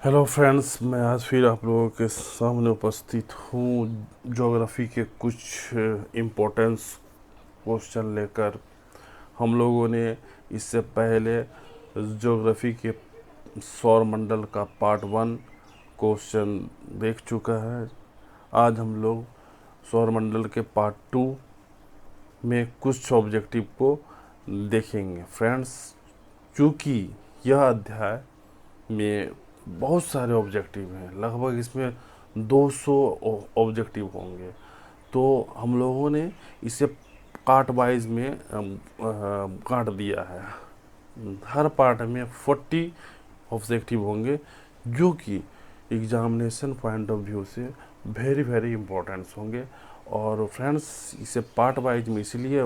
Hello friends, मैं आज फिर आप लोगों के सामने उपस्थित हूँ ज्योग्राफी के कुछ इम्पोर्टेंस क्वेश्चन लेकर। हम लोगों ने इससे पहले ज्योग्राफी के सौर मंडल का पार्ट 1 क्वेश्चन देख चुका है। आज हम लोग सौर मंडल के पार्ट 2 में कुछ ऑब्जेक्टिव को देखेंगे फ्रेंड्स। चूँकि यह अध्याय में बहुत सारे ऑब्जेक्टिव हैं, लगभग इसमें 200 ऑब्जेक्टिव होंगे, तो हम लोगों ने इसे पार्ट वाइज में काट दिया है। हर पार्ट में 40 ऑब्जेक्टिव होंगे जो कि एग्जामिनेशन पॉइंट ऑफ व्यू से वेरी वेरी इंपॉर्टेंट्स होंगे। और फ्रेंड्स, इसे पार्ट वाइज में इसलिए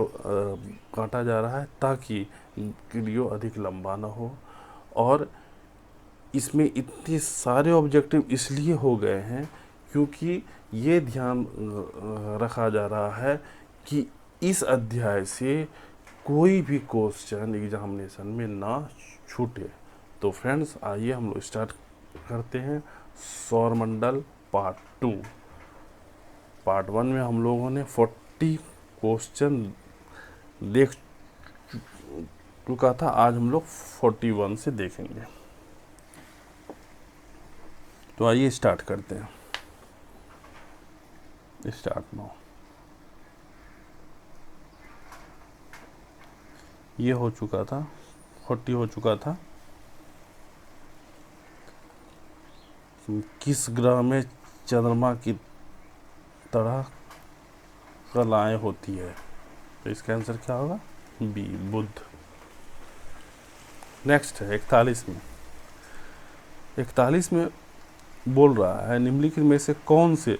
काटा जा रहा है ताकि वीडियो अधिक लंबा ना हो। और इसमें इतने सारे ऑब्जेक्टिव इसलिए हो गए हैं क्योंकि ये ध्यान रखा जा रहा है कि इस अध्याय से कोई भी क्वेश्चन एग्जामिनेशन में ना छूटे। तो फ्रेंड्स, आइए हम लोग स्टार्ट करते हैं सौर मंडल पार्ट 2। पार्ट 1 में हम लोगों ने 40 क्वेश्चन देख चुका था। आज हम लोग 41 से देखेंगे। तो आइए स्टार्ट करते हैं। Start now. ये हो चुका था, 40 हो चुका था। किस ग्रह में चंद्रमा की तरह कलाएं होती है? तो इसका आंसर क्या होगा? बी, बुध। नेक्स्ट है 41 में बोल रहा है निम्नलिखित में से कौन से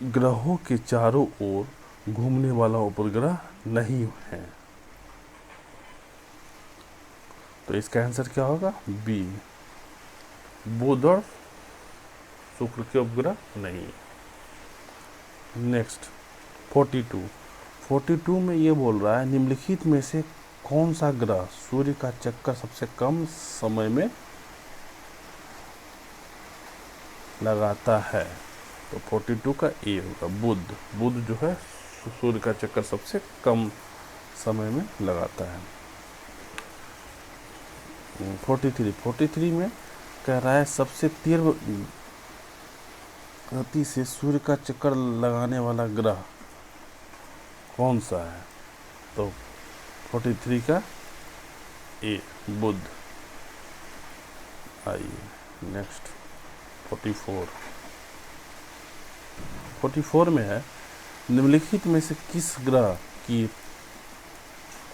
ग्रहों के चारों ओर घूमने वाला उपग्रह नहीं है? तो इसका आंसर क्या होगा? बी, बुध और शुक्र के उपग्रह नहीं। नेक्स्ट 42 में ये बोल रहा है निम्नलिखित में से कौन सा ग्रह सूर्य का चक्कर सबसे कम समय में लगाता है? तो 42 का ए होगा, बुध। बुध जो है सूर्य का चक्कर सबसे कम समय में लगाता है। 43 में कह रहा है सबसे तीव्र गति से सूर्य का चक्कर लगाने वाला ग्रह कौन सा है? तो 43 का ए, बुध। आइए नेक्स्ट 44 में है निम्नलिखित में से किस ग्रह की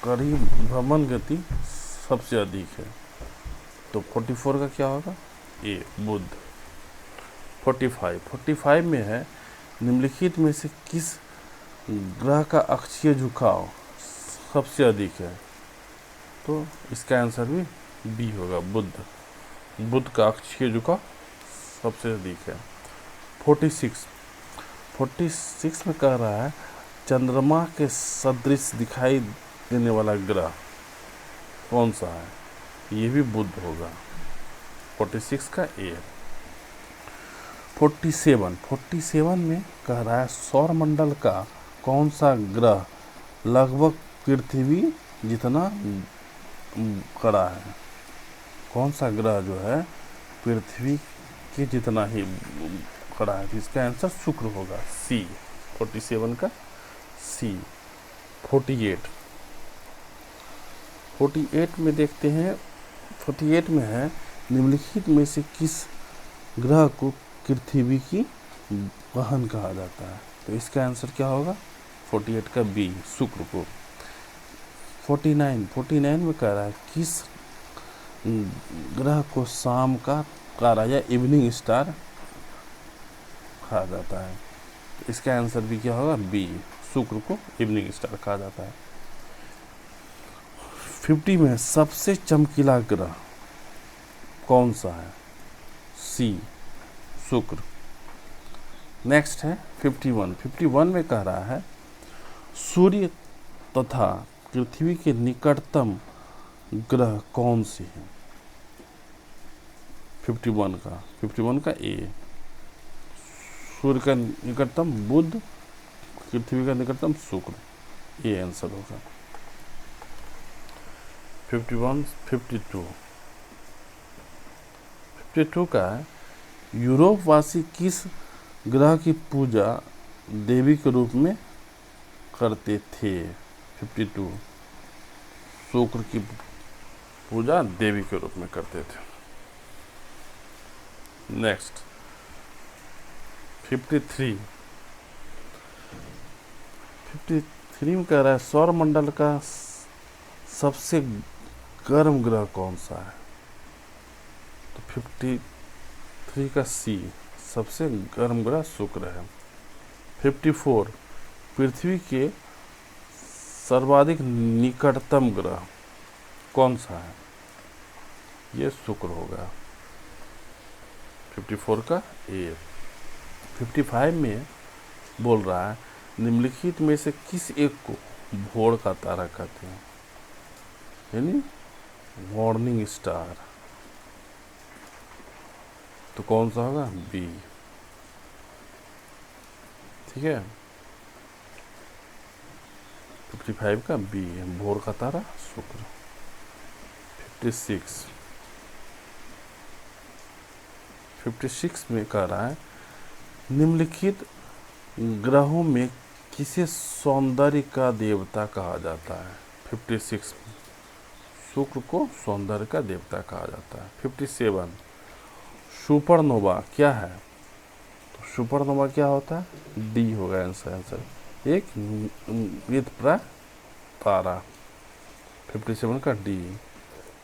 करीब भ्रमण गति सबसे अधिक है? तो 44 का क्या होगा? ए, बुध। 45 में है निम्नलिखित में से किस ग्रह का अक्षीय झुकाव सबसे अधिक है? तो इसका आंसर भी बी होगा, बुध। बुध का अक्षीय झुकाव सबसे अधिक है। 46 में कह रहा है चंद्रमा के सदृश दिखाई देने वाला ग्रह कौन सा है? ये भी बुध होगा, 46 का ए। 47 में कह रहा है सौर मंडल का कौन सा ग्रह लगभग पृथ्वी जितना बड़ा है? कौन सा ग्रह जो है पृथ्वी के जितना ही बड़ा है? इसका आंसर शुक्र होगा, सी। 47 का सी। 48 में देखते हैं। 48 में है निम्नलिखित में से किस ग्रह को पृथ्वी की बहन कहा जाता है? तो इसका आंसर क्या होगा? 48 का बी, शुक्र को। 49 में कह रहा है किस ग्रह को शाम का तारा या इवनिंग स्टार कहा जाता है? इसका आंसर भी क्या होगा? बी, शुक्र को इवनिंग स्टार कहा जाता है। 50 में सबसे चमकीला ग्रह कौन सा है? सी, शुक्र। नेक्स्ट है 51 में कह रहा है सूर्य तथा पृथ्वी के निकटतम ग्रह कौन से हैं? 51 का ए। सूर्य का निकटतम बुध, पृथ्वी का निकटतम शुक्र, ये आंसर होगा। 52 का है, यूरोपवासी किस ग्रह की पूजा देवी के रूप में करते थे? 52 शुक्र की पूजा देवी के रूप में करते थे। नेक्स्ट 53 में कह रहा है सौर मंडल का सबसे गर्म ग्रह कौन सा है? तो 53 का सी, सबसे गर्म ग्रह शुक्र है। 54 पृथ्वी के सर्वाधिक निकटतम ग्रह कौन सा है? ये शुक्र होगा। 54 का ए। 55 में बोल रहा है निम्नलिखित में से किस एक को भोर का तारा कहते हैं, यानी मॉर्निंग स्टार? तो कौन सा होगा? बी। ठीक है, 55 का बी, भोर का तारा शुक्र। 56 में कह रहा है निम्नलिखित ग्रहों में किसे सौंदर्य का देवता कहा जाता है? 56 में शुक्र को सौंदर्य का देवता कहा जाता है। 57 सुपरनोवा क्या है? तो सुपरनोवा क्या होता है? डी होगा आंसर, एक मृतप्राय तारा। 57 का डी।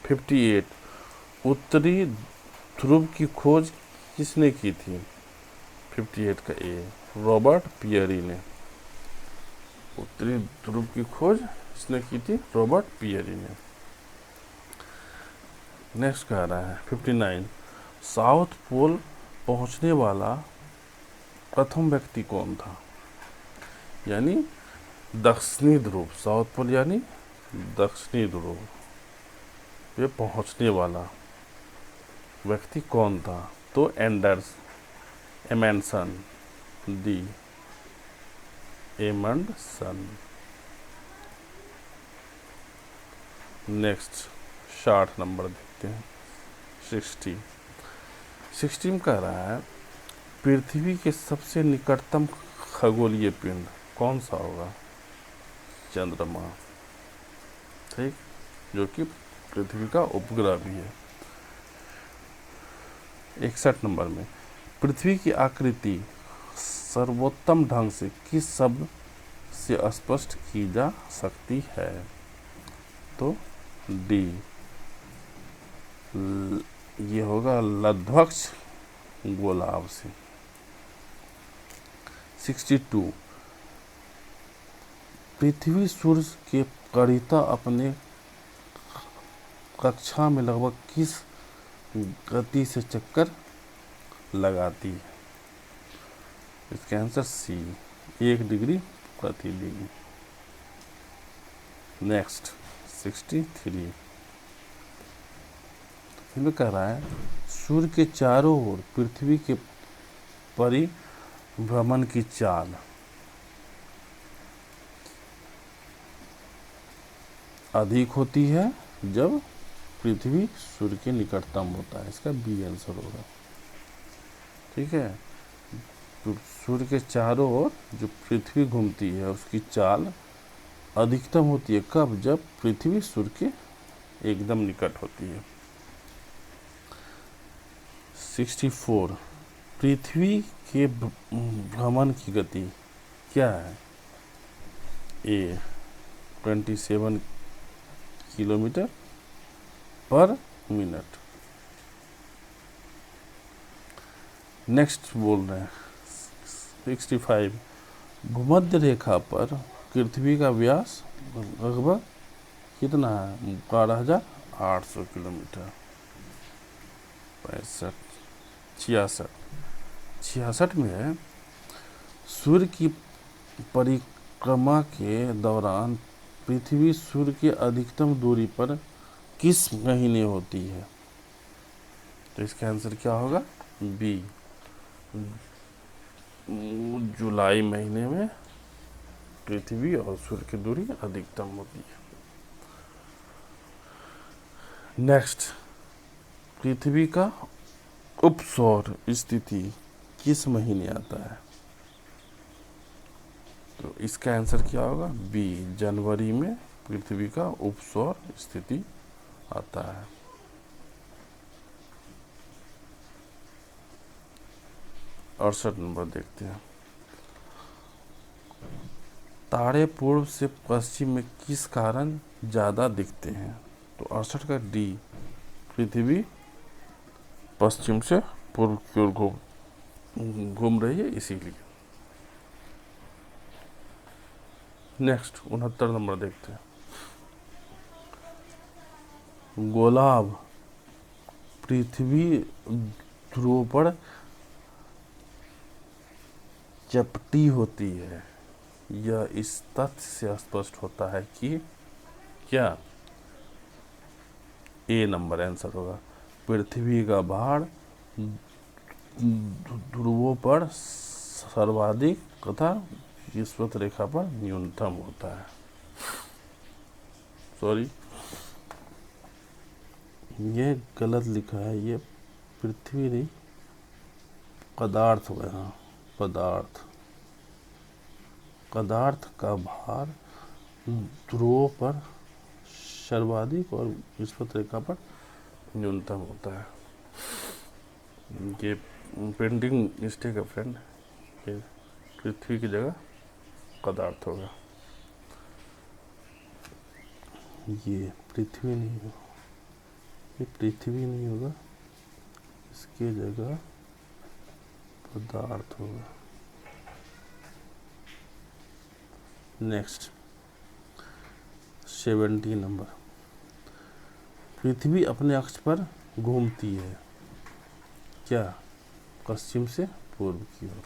58 उत्तरी ध्रुव की खोज किसने की थी? 58 का ए, रॉबर्ट पियरी ने। उत्तरी ध्रुव की खोज किसने की थी? रॉबर्ट पियरी ने। नेक्स्ट कह रहा है 59 साउथ पोल पहुंचने वाला प्रथम व्यक्ति कौन था? यानी दक्षिणी ध्रुव, साउथ पोल यानी दक्षिणी ध्रुव पे पहुंचने वाला व्यक्ति कौन था? तो Amundsen, D Amundsen. Next 60 number देखते हैं। 60 में कह रहा है पृथ्वी के सबसे निकटतम खगोलीय पिंड कौन सा होगा? चंद्रमा। ठीक, जो कि पृथ्वी का उपग्रह भी है। 61 नंबर में पृथ्वी की आकृति सर्वोत्तम ढंग से किस शब्द से स्पष्ट की जा सकती है? तो डी ये होगा लध्वक्ष गोलाभ से। 62 पृथ्वी सूर्य के परितः अपने कक्षा में लगभग किस गति से चक्कर लगाती है? इसका आंसर सी, 1 डिग्री प्रतिदिन। नेक्स्ट 63 इसमें कह रहा है सूर्य के चारों ओर पृथ्वी के परिभ्रमण की चाल अधिक होती है जब पृथ्वी सूर्य के निकटतम होता है। इसका बी आंसर होगा। ठीक है, सूर्य के चारों ओर जो पृथ्वी घूमती है उसकी चाल अधिकतम होती है कब? जब पृथ्वी सूर्य के एकदम निकट होती है। 64 पृथ्वी के भ्रमण की गति क्या है? ए 27 किलोमीटर पर मिनट। नेक्स्ट बोल रहे हैं 65 भूमध्य रेखा पर पृथ्वी का व्यास लगभग कितना है? 12,800 किलोमीटर। 66 में सूर्य की परिक्रमा के दौरान पृथ्वी सूर्य के अधिकतम दूरी पर किस महीने होती है? तो इसका आंसर क्या होगा? बी। जुलाई महीने में पृथ्वी और सूर्य की दूरी अधिकतम होती है। नेक्स्ट, पृथ्वी का उपसौर स्थिति किस महीने आता है? तो इसका आंसर क्या होगा? बी, जनवरी में पृथ्वी का उपसौर स्थिति आता है। अड़सठ नंबर देखते हैं। तारे पूर्व से पश्चिम में किस कारण ज़्यादा दिखते हैं? तो 68 का डी, पृथ्वी पश्चिम से पूर्व की ओर घूम रही है इसीलिए। नेक्स्ट 69 नंबर देखते हैं। गोलाभ पृथ्वी ध्रुव पर चपटी होती है, यह इस तथ्य से स्पष्ट होता है कि क्या? ए नंबर आंसर होगा। पृथ्वी का भार ध्रुवों पर सर्वाधिक तथा विषुवत रेखा पर न्यूनतम होता है। सॉरी, ये गलत लिखा है, ये पृथ्वी नहीं, पदार्थ होगा। हाँ, पदार्थ का भार ध्रुवों पर सर्वाधिक और विषुवत रेखा पर न्यूनतम होता है। ये पेंटिंग मिस्टेक है फ्रेंड, ये पृथ्वी की जगह पदार्थ होगा। ये पृथ्वी नहीं होगा, ये पृथ्वी नहीं होगा, इसकी जगह पदार्थ होगा। Next 70 number. पृथ्वी अपने अक्ष पर घूमती है, क्या? पश्चिम से पूर्व की ओर।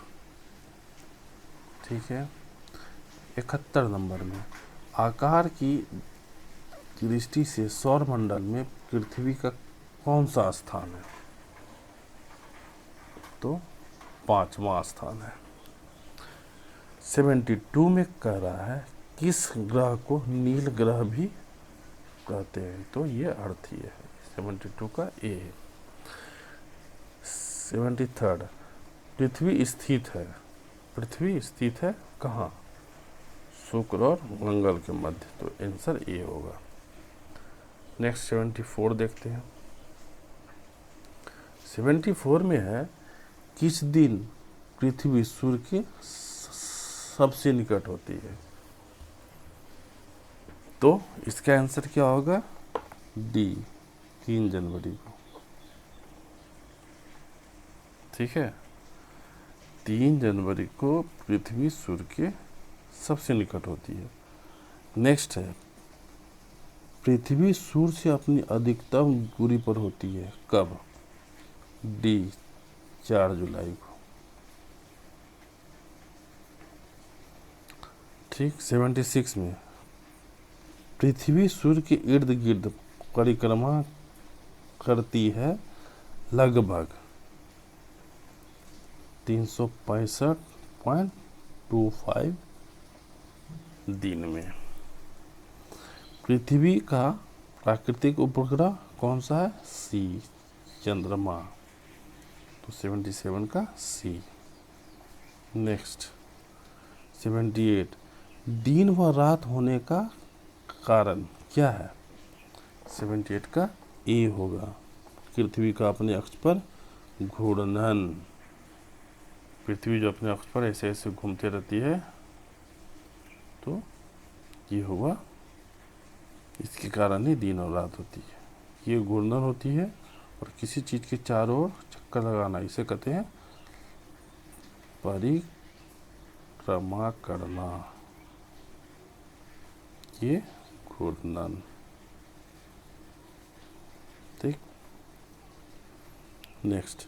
ठीक है। 71 नंबर में, आकार की दृष्टि से सौरमंडल में पृथ्वी का कौन सा स्थान है? तो 5वां स्थान है। 72 में कह रहा है किस ग्रह को नील ग्रह भी कहते हैं? तो ये अर्थ ही है। 72 का ए है। 73, पृथ्वी स्थित है कहाँ? शुक्र और मंगल के मध्य, तो आंसर ए होगा। नेक्स्ट 74 देखते हैं। 74 में है किस दिन पृथ्वी सूर्य के सबसे निकट होती है? तो इसका आंसर क्या होगा? डी, 3 जनवरी को। ठीक है, 3 जनवरी को पृथ्वी सूर्य के सबसे निकट होती है। नेक्स्ट है, पृथ्वी सूर्य से अपनी अधिकतम दूरी पर होती है कब? डी, 4 जुलाई को। ठीक। 76 में, पृथ्वी सूर्य के इर्द गिर्द परिक्रमा करती है लगभग 365.25 दिन में। पृथ्वी का प्राकृतिक उपग्रह कौन सा है? सी, चंद्रमा। तो 77 का सी। नेक्स्ट 78, दिन व रात होने का कारण क्या है? 78 का ए होगा, पृथ्वी का अपने अक्ष पर घूर्णन। पृथ्वी जो अपने अक्ष पर ऐसे ऐसे घूमते रहती है, तो ये होगा, इसके कारण ही दिन और रात होती है। ये घूर्णन होती है, और किसी चीज़ के चारों ओर चक्कर लगाना, इसे कहते हैं परिक्रमा करना। ये घूर्णन। ठीक। नेक्स्ट,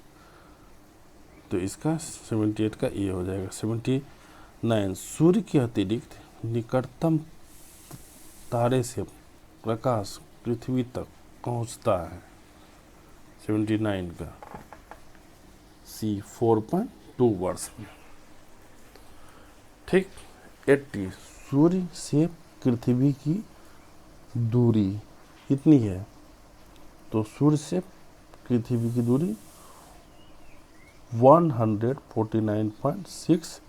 तो इसका 78 का ए हो जाएगा। 79, सूर्य के अतिरिक्त निकटतम तारे से प्रकाश पृथ्वी तक पहुंचता है। 79 का सी 4.2 वर्ष में। ठीक। 80 सूर्य से पृथ्वी की दूरी कितनी है? तो सूर्य से पृथ्वी की दूरी 149.6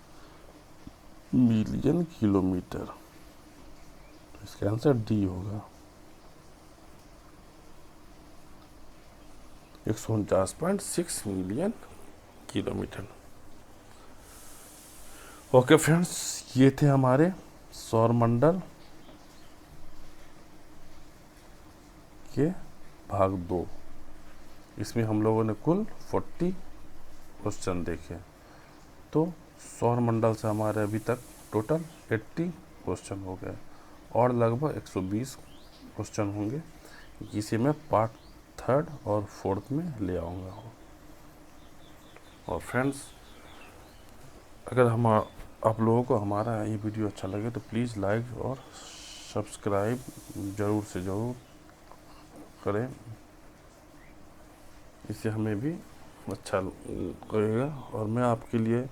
मिलियन किलोमीटर। तो इसका आंसर डी होगा। 149.6 मिलियन किलोमीटर। ओके फ्रेंड्स, ये थे हमारे सौरमंडल के भाग 2। इसमें हम लोगों ने कुल 40 क्वेश्चन देखे। तो सौरमंडल से हमारे अभी तक टोटल 80 क्वेश्चन हो गए और लगभग 120 क्वेश्चन होंगे, जिसे मैं पार्ट 3 और 4 में ले आऊँगा। और फ्रेंड्स, अगर आप लोगों को हमारा ये वीडियो अच्छा लगे तो प्लीज़ लाइक और सब्सक्राइब ज़रूर से ज़रूर करें, इससे हमें भी अच्छा लगेगा। और मैं आपके लिए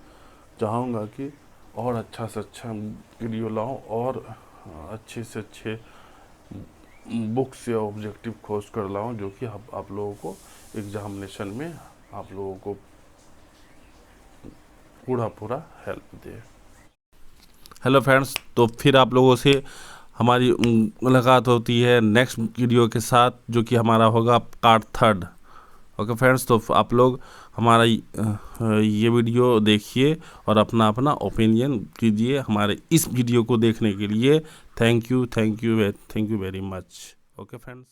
चाहूँगा कि और अच्छा से अच्छा वीडियो लाऊं और अच्छे से अच्छे बुक्स या ऑब्जेक्टिव खोज कर लाऊं, जो कि आप लोगों को एग्जामिनेशन में आप लोगों को पूरा हेल्प दे। हेलो फ्रेंड्स, तो फिर आप लोगों से हमारी मुलाकात होती है नेक्स्ट वीडियो के साथ, जो कि हमारा होगा पार्ट 3। ओके फ्रेंड्स, तो आप लोग हमारा ये वीडियो देखिए और अपना अपना ओपिनियन कीजिए हमारे इस वीडियो को देखने के लिए। Thank you very much. Okay friends.